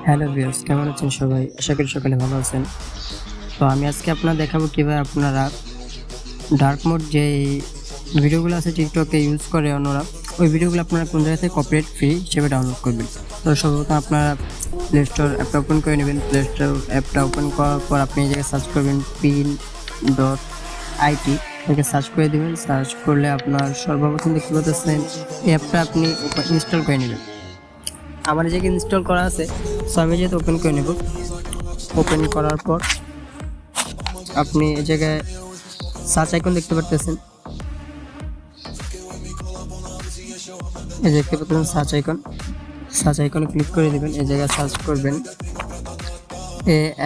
Hello viewers, কেমন আছেন সবাই? আশা করি সকলে ভালো আছেন। তো আমি আজকে আপনাদের দেখাবো কিভাবে আপনারা ডার্ক মোড যে ভিডিওগুলো আছে টিকটকে ইউজ করে অন্যরা, ওই ভিডিওগুলো আপনারা কোন জায়গা থেকে কপিরাইট ফ্রি হিসেবে ডাউনলোড করবেন। তো সর্বপ্রথম আপনারা প্লে স্টোর অ্যাপটা ওপেন করে নেবেন। প্লে স্টোর অ্যাপটা ওপেন করার পর আপনি এই জায়গায় সার্চ করবেন pin.it, এটাকে সার্চ করে দেবেন। সার্চ করলে আপনার সর্বপ্রথম দেখতে পাচ্ছেন এই অ্যাপটা আপনি ইনস্টল করে নেবেন। আমার এই জায়গায় ইনস্টল করা আছে, সো আমি যেহেতু ওপেন করে নেব। ওপেন করার পর আপনি এই জায়গায় সার্চ আইকন দেখতে পারতেছেন, এই দেখতে পাচ্ছেন সার্চ আইকন। সার্চ আইকনে ক্লিক করে দেবেন। এই জায়গায় সার্চ করবেন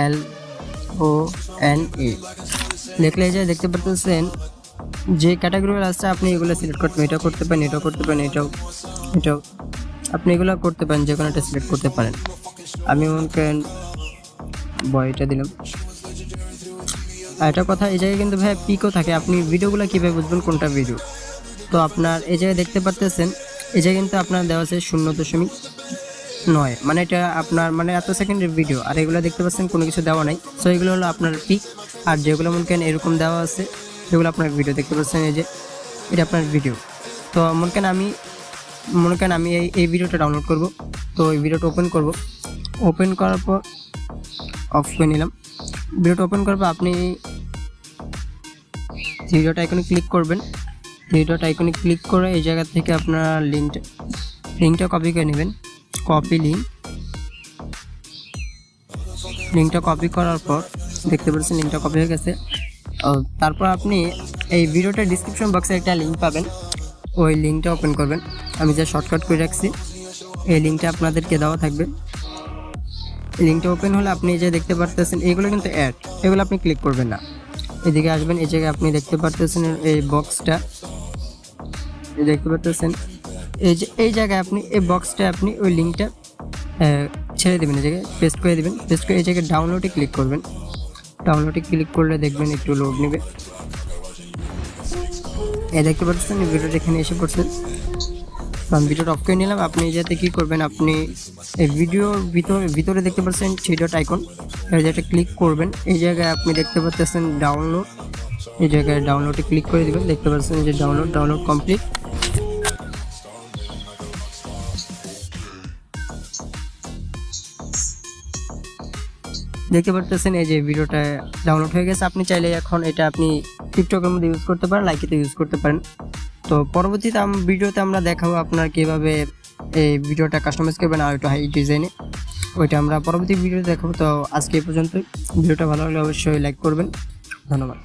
ALONE লিখলে এই জায়গায় দেখতে পাচ্ছেন যে ক্যাটাগরিগুলো আছে আপনি এগুলো সিলেক্ট করতে পারেন। এটাও করতে পারেন, এটাও করতে পারেন, এটাও আপনি এগুলো করতে পারেন, যে কোনো একটা সিলেক্ট করতে পারেন। আমি মনে করেন বয়টা দিলাম। আর একটা কথা, এই জায়গায় কিন্তু ভাই পিকও থাকে। আপনি ভিডিওগুলো কীভাবে বুঝবেন কোনটা ভিডিও? তো আপনার এই জায়গায় দেখতে পারতেছেন, এই জায়গায় কিন্তু আপনার দেওয়া আছে 0.9, মানে এটা আপনার মানে এত সেকেন্ডের ভিডিও। আর এগুলো দেখতে পাচ্ছেন কোনো কিছু দেওয়া নাই, সো এগুলো হলো আপনার পিক। আর যেগুলো মনে করেন এরকম দেওয়া আছে সেগুলো আপনার ভিডিও দেখতে পাচ্ছেন। এই যে এটা আপনার ভিডিও। তো মনে করেন আমি এই ভিডিওটা ডাউনলোড করব। তো এই ভিডিওটা ওপেন করব। ওপেন করার পর অফ করে নিলাম। ভিডিওটা ওপেন করার পর আপনি ভিডিওটা আইকনে ক্লিক করবেন। ভিডিওটা আইকনে ক্লিক করে এই জায়গা থেকে আপনারা লিঙ্কটা কপি করে নেবেন। কপি লিঙ্কটা কপি করার পর দেখতে পাচ্ছেন লিঙ্কটা কপি হয়ে গেছে। তারপর আপনি এই ভিডিওটার ডিসক্রিপশন বক্সে একটা লিঙ্ক পাবেন, ওই লিঙ্কটা ওপেন করবেন। আমি যা শর্টকাট করে রাখছি, এই লিঙ্কটা আপনাদেরকে দেওয়া থাকবে। লিঙ্কটা ওপেন হলে আপনি যে দেখতে পারতেছেন এগুলো কিন্তু অ্যাড, এগুলো আপনি ক্লিক করবেন না। এদিকে আসবেন, এই জায়গায় আপনি দেখতে পারতেছেন এই বক্সটা, দেখতে পারতেছেন এই জায়গায় আপনি এই বক্সটা আপনি ওই লিঙ্কটা ছেড়ে দেবেন। এই জায়গায় পেস্ট করে দেবেন। পেস্ট করে এই জায়গায় ডাউনলোডে ক্লিক করবেন। ডাউনলোডে ক্লিক করলে দেখবেন একটু লোড নেবে। এই দেখতে পাচ্ছেন ভিডিওটা এখানে এসে পড়ছে। আমি ভিডিওটা অফ করে নিলাম। আপনি যাতে কী করবেন, আপনি এই ভিডিওর ভিতরে দেখতে পাচ্ছেন থ্রি ডট আইকন, এই জায়গাটা ক্লিক করবেন। এই জায়গায় আপনি দেখতে পাচ্ছেন ডাউনলোড, এই জায়গায় ডাউনলোডে ক্লিক করে দেবেন। দেখতে পাচ্ছেন যে ডাউনলোড কমপ্লিট। দেখতে পাচ্ছেন এই যে ভিডিওটা ডাউনলোড হয়ে গেছে। আপনি চাইলে এখন এটা আপনি টিকটকের মধ্যে ইউজ করতে পারেন, লাইকিতে ইউজ করতে পারেন। তো পরবর্তীতে ভিডিওতে আমরা দেখাবো আপনার কীভাবে এই ভিডিওটা কাস্টমাইজ করবেন আর একটু হাই ডিজাইনে, ওইটা আমরা পরবর্তী ভিডিওতে দেখাবো। তো আজকে এই পর্যন্ত। ভিডিওটা ভালো হলে অবশ্যই লাইক করবেন। ধন্যবাদ।